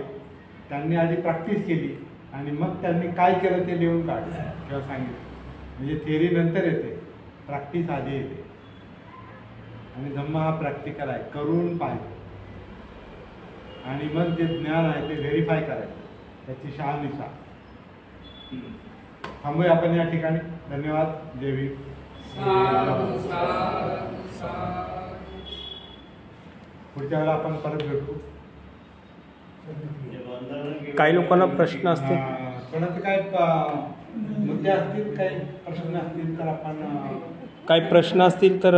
S1: त्यांनी आधी प्रॅक्टिस केली आणि मग त्यांनी काय केलं ते लिहून काढलं किंवा सांगितलं. म्हणजे थेरी नंतर येते, प्रॅक्टिस आधी येते. आणि धम्म हा प्रॅक्टिकल आहे, करून पाहिजे. आणि मग जे ज्ञान आहे ते व्हेरीफाय करायचं, त्याची शहानिशा. थांबूया आपण या ठिकाणी. धन्यवाद. जय भीम. पुढच्या वेळेला आपण परत भेटू.
S3: काही लोकांना प्रश्न असतील,
S1: कोणाचे काय मुद्दे असतील, काही प्रश्न असतील तर आपण
S3: काही प्रश्न असतील तर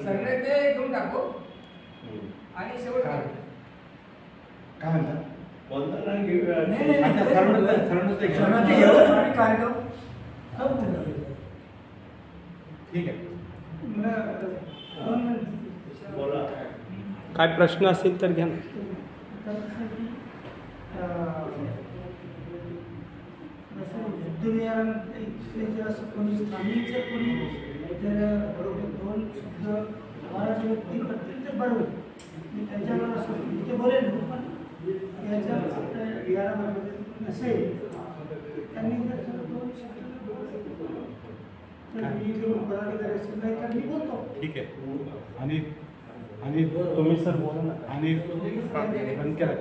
S4: सगळे ते घेऊन टाकू आणि शेवट
S1: काय म्हणतात
S2: वंदना घेऊया. कार्यक्रम
S1: ठीक आहे.
S2: बोला.
S3: काय प्रश्न असतील तर घ्या ना.
S5: दोन शब्द मराठी व्यक्ती करतील ते बरोबर. मी त्यांच्यावर असं ते बोलेल, पण याच्या विहारामध्ये नसेल त्यांनी जर 2 शब्द तर मी घेऊन मराठी करायचं नाही तर मी बोलतो.
S1: ठीक आहे. आणि आणि
S3: तुम्ही सर बोला ना.
S1: आणि बंद केला.